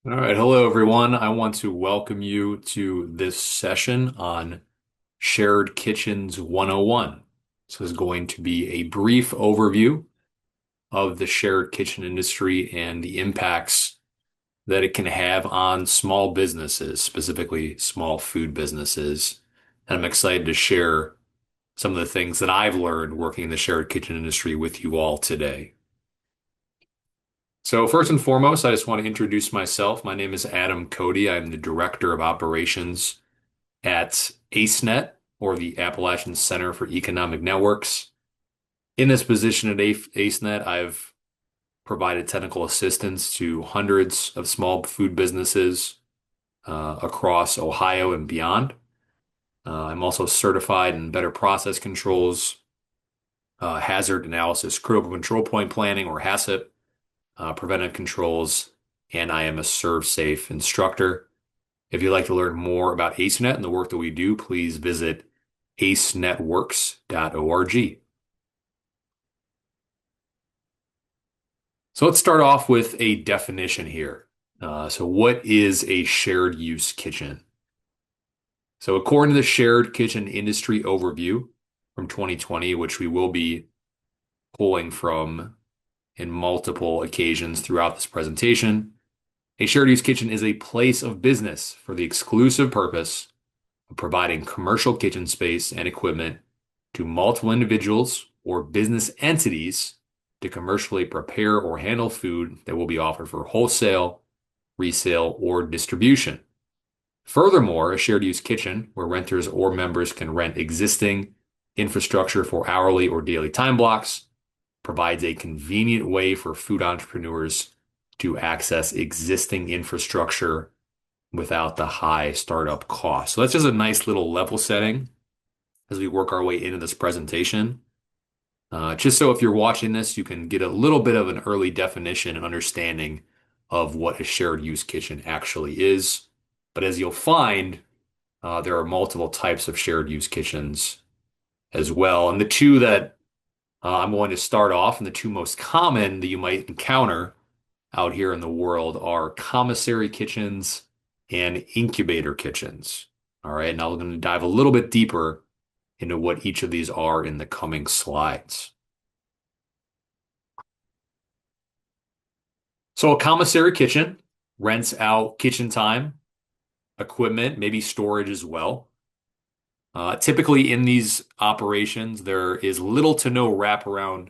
All right, hello everyone. I want to welcome you to this session on Shared Kitchens 101. This is going to be a brief overview of the shared kitchen industry and the impacts that it can have on small businesses, specifically small food businesses. And I'm excited to share some of the things that I've learned working in the shared kitchen industry with you all today. So first and foremost, I just want to introduce myself. My name is Adam Kody. I'm the Director of Operations at ACEnet, or the Appalachian Center for Economic Networks. In this position at ACEnet, I've provided technical assistance to hundreds of small food businesses across Ohio and beyond. I'm also certified in better process controls, hazard analysis, critical control point planning, or HACCP, preventive controls, and I am a ServSafe instructor. If you'd like to learn more about ACEnet and the work that we do, please visit acenetworks.org. So let's start off with a definition here. So what is a shared use kitchen? So according to the Shared Kitchen Industry Overview from 2020, which we will be pulling from in multiple occasions throughout this presentation, a shared use kitchen is a place of business for the exclusive purpose of providing commercial kitchen space and equipment to multiple individuals or business entities to commercially prepare or handle food that will be offered for wholesale, resale, or distribution. Furthermore, a shared use kitchen where renters or members can rent existing infrastructure for hourly or daily time blocks provides a convenient way for food entrepreneurs to access existing infrastructure without the high startup cost. So that's just a nice little level setting as we work our way into this presentation. Just so if you're watching this, you can get a little bit of an early definition and understanding of what a shared use kitchen actually is. But as you'll find, there are multiple types of shared use kitchens as well. And the two that I'm going to start off, and the two most common that you might encounter out here in the world are commissary kitchens and incubator kitchens. All right, now we're going to dive a little bit deeper into what each of these are in the coming slides. So a commissary kitchen rents out kitchen time, equipment, maybe storage as well. Typically in these operations, there is little to no wraparound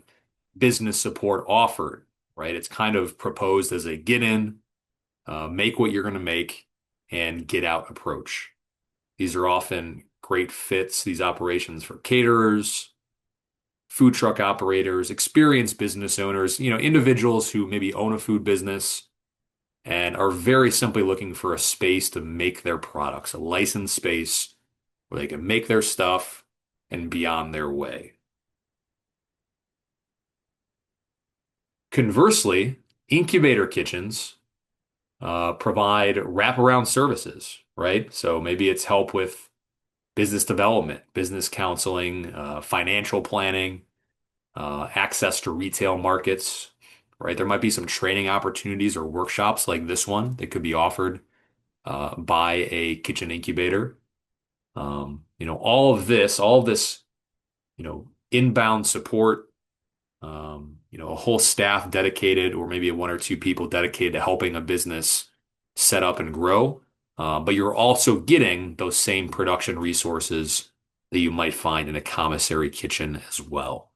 business support offered, right? It's kind of proposed as a get in, make what you're going to make, and get out approach. These are often great fits, these operations, for caterers, food truck operators, experienced business owners, individuals who maybe own a food business and are very simply looking for a space to make their products, a licensed space where they can make their stuff and be on their way. Conversely, incubator kitchens provide wraparound services, right? So maybe it's help with business development, business counseling, financial planning, access to retail markets, right? There might be some training opportunities or workshops like this one that could be offered by a kitchen incubator. All of this, inbound support, a whole staff dedicated, or maybe one or two people dedicated to helping a business set up and grow. But you're also getting those same production resources that you might find in a commissary kitchen as well.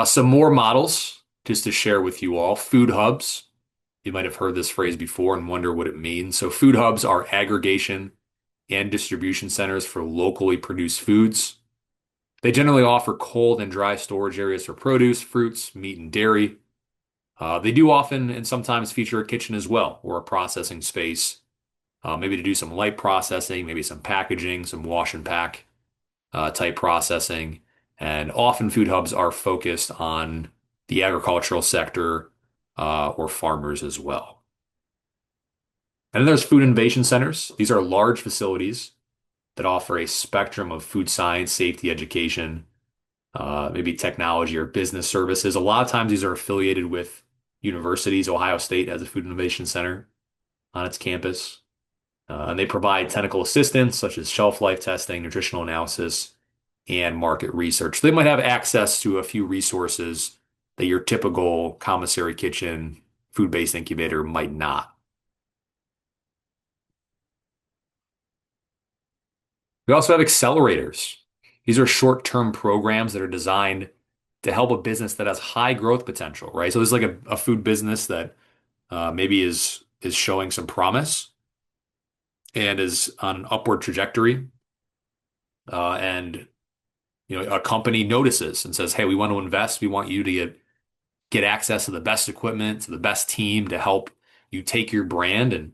Some more models just to share with you all. Food hubs. You might have heard this phrase before and wonder what it means. So food hubs are aggregation and distribution centers for locally produced foods. They generally offer cold and dry storage areas for produce, fruits, meat, and dairy. They do often and sometimes feature a kitchen as well, or a processing space, maybe to do some light processing, maybe some packaging, some wash and pack type processing. And often food hubs are focused on the agricultural sector or farmers as well. And then there's food innovation centers. These are large facilities that offer a spectrum of food science, safety education, maybe technology or business services. A lot of times these are affiliated with universities. Ohio State has a food innovation center on its campus. And they provide technical assistance such as shelf life testing, nutritional analysis, and market research. They might have access to a few resources that your typical commissary kitchen food-based incubator might not. We also have accelerators. These are short-term programs that are designed to help a business that has high growth potential, right? So there's like a food business that maybe is showing some promise and is on an upward trajectory. And a company notices and says, "Hey, we want to invest. We want you to get access to the best equipment, to the best team to help you take your brand and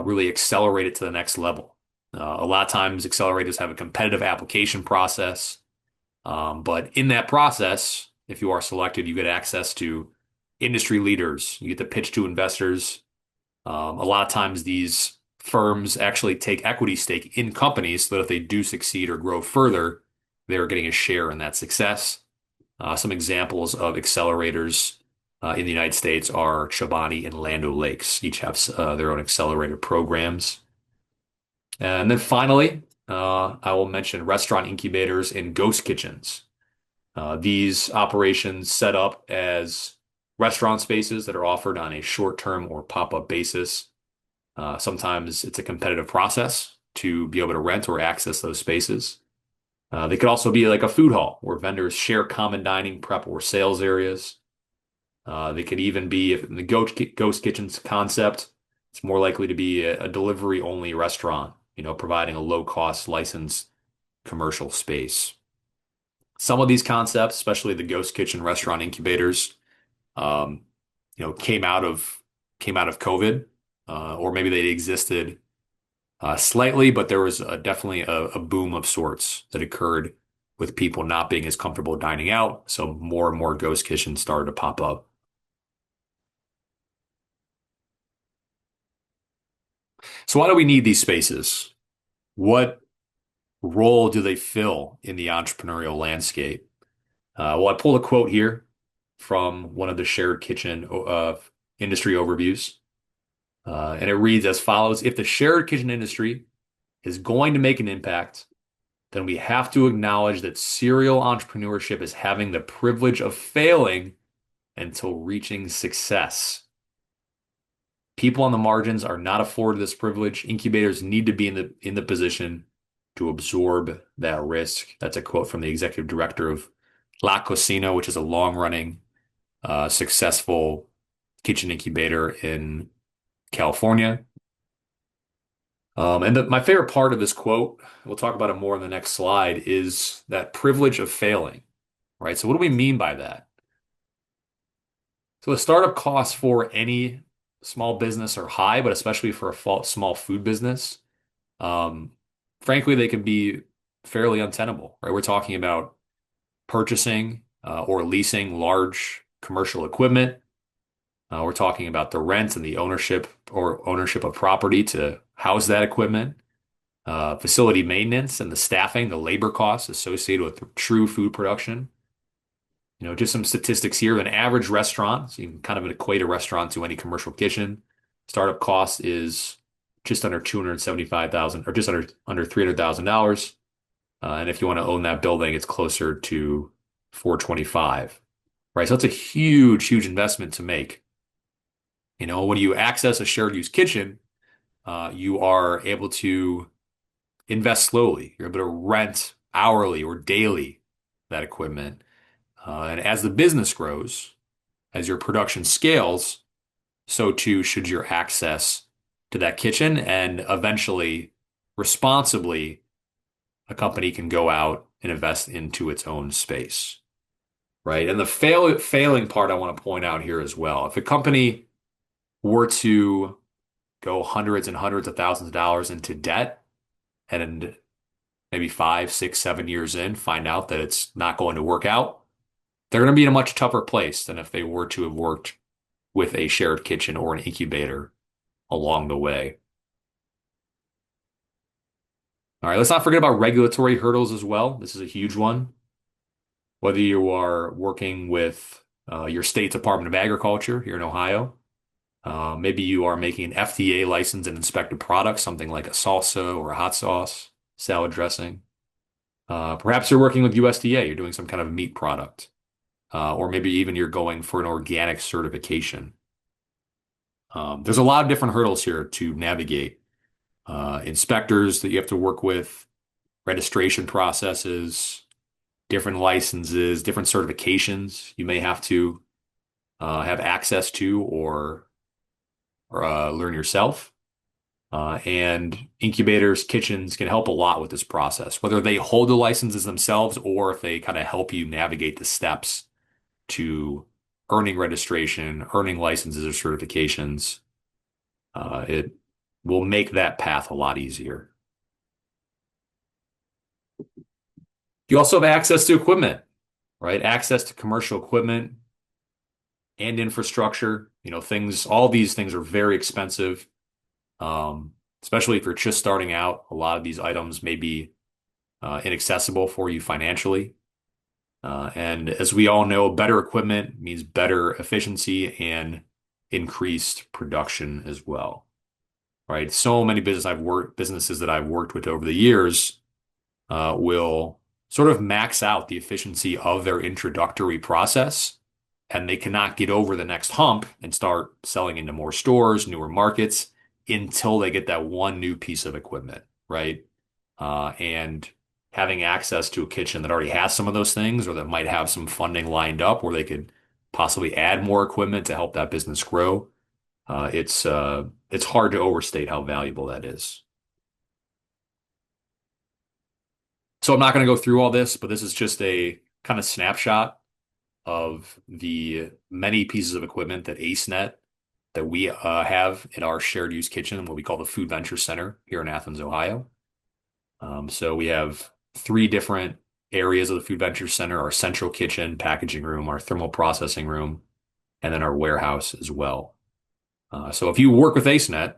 really accelerate it to the next level." A lot of times, accelerators have a competitive application process, but in that process, if you are selected, you get access to industry leaders. You get to pitch to investors. A lot of times, these firms actually take equity stake in companies so that if they do succeed or grow further, they're getting a share in that success. Some examples of accelerators in the United States are Chobani and Land O'Lakes. Each have their own accelerator programs. And then finally, I will mention restaurant incubators and ghost kitchens. These operations set up as restaurant spaces that are offered on a short-term or pop-up basis. Sometimes it's a competitive process to be able to rent or access those spaces. They could also be like a food hall where vendors share common dining, prep, or sales areas. They could even be, if in the ghost kitchens concept, it's more likely to be a delivery-only restaurant, providing a low-cost licensed commercial space. Some of these concepts, especially the ghost kitchen restaurant incubators, um, came out of COVID, or maybe they existed slightly, but there was definitely a boom of sorts that occurred with people not being as comfortable dining out. So more and more ghost kitchens started to pop up. So why do we need these spaces? What role do they fill in the entrepreneurial landscape? Well, I pulled a quote here from one of the shared kitchen industry overviews. And it reads as follows: If the shared kitchen industry is going to make an impact, then we have to acknowledge that serial entrepreneurship is having the privilege of failing until reaching success. People on the margins are not afforded this privilege. Incubators need to be in the position to absorb that risk. That's a quote from the executive director of La Cocina, which is a long-running, successful kitchen incubator in California. And my favorite part of this quote, we'll talk about it more in the next slide, is that privilege of failing, right? So what do we mean by that? So the startup costs for any small business are high, but especially for a small food business, um, frankly, they can be fairly untenable, right? We're talking about purchasing or leasing large commercial equipment. We're talking about the rent and the ownership of property to house that equipment, facility maintenance and the staffing, the labor costs associated with true food production. Just some statistics here. An average restaurant, so you can kind of equate a restaurant to any commercial kitchen. Startup cost is just under 275,000 or just under $300,000. And if you want to own that building, it's closer to 425, right? So that's a huge, huge investment to make. When you access a shared use kitchen, you are able to invest slowly. You're able to rent hourly or daily that equipment. And as the business grows, as your production scales, so too should your access to that kitchen. And eventually, responsibly, a company can go out and invest into its own space, right? And the failing part I want to point out here as well. If a company were to go hundreds and hundreds of thousands of dollars into debt and maybe 5, 6, 7 years in, find out that it's not going to work out, they're going to be in a much tougher place than if they were to have worked with a shared kitchen or an incubator along the way. All right, let's not forget about regulatory hurdles as well. This is a huge one. Whether you are working with your state Department of Agriculture here in Ohio. Maybe you are making an FDA licensed and inspected product, something like a salsa or a hot sauce, salad dressing. Perhaps you're working with USDA, you're doing some kind of meat product, or maybe even you're going for an organic certification. There's a lot of different hurdles here to navigate. Inspectors that you have to work with, registration processes, different licenses, different certifications you may have to have access to or learn yourself. And incubators, kitchens can help a lot with this process, whether they hold the licenses themselves or if they kind of help you navigate the steps to earning registration, earning licenses or certifications. It will make that path a lot easier. You also have access to equipment, right? Access to commercial equipment and infrastructure. Things, all these things are very expensive. Especially if you're just starting out, a lot of these items may be inaccessible for you financially. And as we all know, better equipment means better efficiency and increased production as well, right? So many businesses that I've worked with over the years will sort of max out the efficiency of their introductory process, and they cannot get over the next hump and start selling into more stores, newer markets until they get that one new piece of equipment, right? And having access to a kitchen that already has some of those things or that might have some funding lined up where they could possibly add more equipment to help that business grow. It's hard to overstate how valuable that is. So I'm not going to go through all this, but this is just a kind of snapshot of the many pieces of equipment that ACEnet that we have in our shared use kitchen, what we call the Food Venture Center here in Athens, Ohio. So we have three different areas of the Food Venture Center: our central kitchen, packaging room, our thermal processing room, and then our warehouse as well. So if you work with ACEnet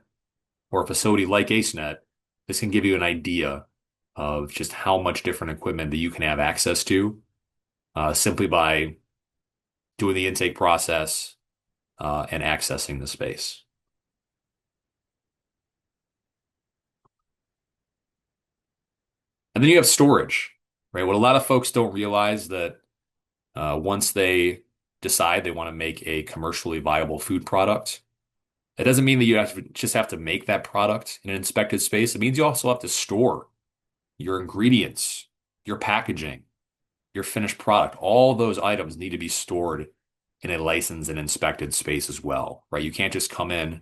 or a facility like ACEnet, this can give you an idea of just how much different equipment that you can have access to simply by doing the intake process and accessing the space. And then you have storage, right? What a lot of folks don't realize that once they decide they want to make a commercially viable food product, it doesn't mean that you just have to make that product in an inspected space. It means you also have to store your ingredients, your packaging, your finished product. All those items need to be stored in a licensed and inspected space as well, right? You can't just come in,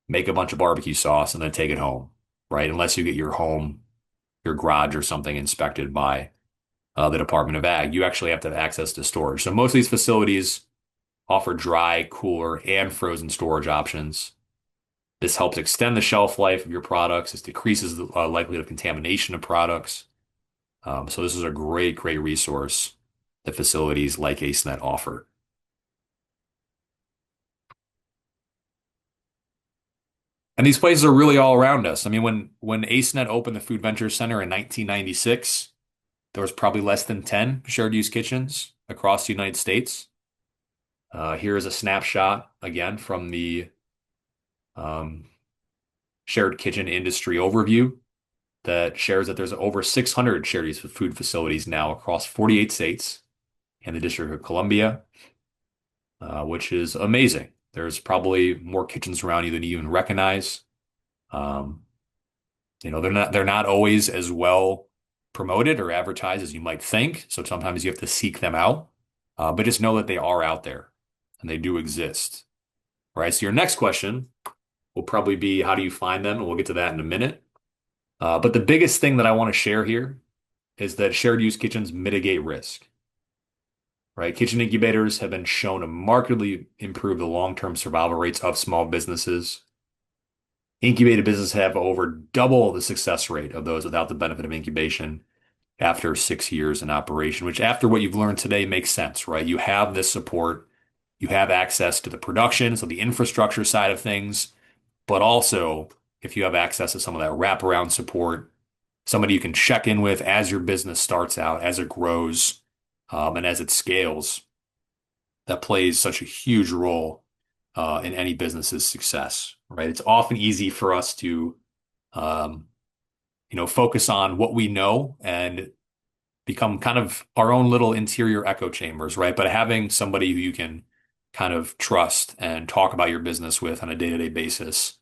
make a bunch of barbecue sauce, and then take it home, right? Unless you get your home, your garage or something inspected by the Department of Ag. You actually have to have access to storage. So most of these facilities offer dry, cooler, and frozen storage options. This helps extend the shelf life of your products. This decreases the likelihood of contamination of products. So this is a great, great resource that facilities like ACEnet offer. And these places are really all around us. I mean, when ACEnet opened the Food Venture Center in 1996, there was probably less than 10 shared use kitchens across the United States. Here is a snapshot again from the shared kitchen industry overview that shares that there's over 600 shared use food facilities now across 48 states and the District of Columbia, which is amazing. There's probably more kitchens around you than you even recognize. They're not always as well promoted or advertised as you might think. So sometimes you have to seek them out. But just know that they are out there and they do exist. All right. So your next question will probably be, how do you find them? And we'll get to that in a minute. But the biggest thing that I want to share here is that shared use kitchens mitigate risk. Right? Kitchen incubators have been shown to markedly improve the long-term survival rates of small businesses. Incubated businesses have over double the success rate of those without the benefit of incubation after 6 years in operation, which after what you've learned today makes sense, right? You have this support, you have access to the production, so the infrastructure side of things, but also if you have access to some of that wraparound support, somebody you can check in with as your business starts out, as it grows, and as it scales, that plays such a huge role in any business's success, right? It's often easy for us to, um, focus on what we know and become kind of our own little interior echo chambers, right? But having somebody who you can kind of trust and talk about your business with on a day-to-day basis,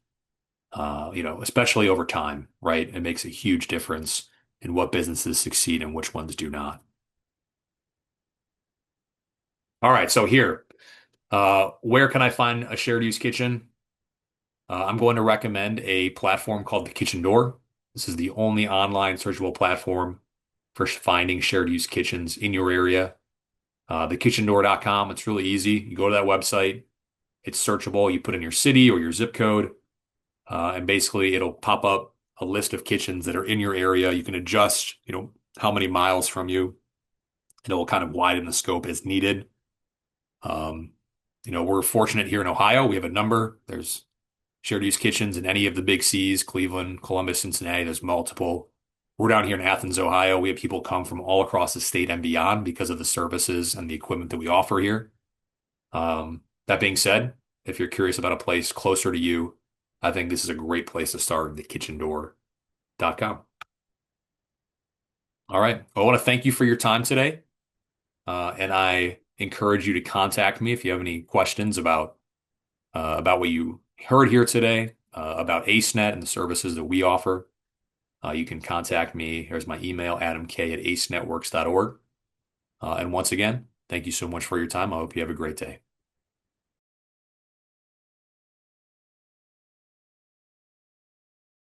especially over time, right? It makes a huge difference in what businesses succeed and which ones do not. All right, so here, where can I find a shared use kitchen? I'm going to recommend a platform called the Kitchen Door. This is the only online searchable platform for finding shared use kitchens in your area. Thekitchendoor.com. It's really easy. You go to that website. It's searchable. You put in your city or your zip code, and basically it'll pop up a list of kitchens that are in your area. You can adjust, how many miles from you, and it will kind of widen the scope as needed. Um, we're fortunate here in Ohio. We have a number. There's shared use kitchens in any of the big C's, Cleveland, Columbus, Cincinnati. There's multiple. We're down here in Athens, Ohio. We have people come from all across the state and beyond because of the services and the equipment that we offer here. That being said, if you're curious about a place closer to you, I think this is a great place to start, thekitchendoor.com. All right. Well, I want to thank you for your time today. And I encourage you to contact me if you have any questions about what you heard here today, about ACEnet and the services that we offer. You can contact me. Here's my email, adamk@acenetworks.org. And once again, thank you so much for your time. I hope you have a great day.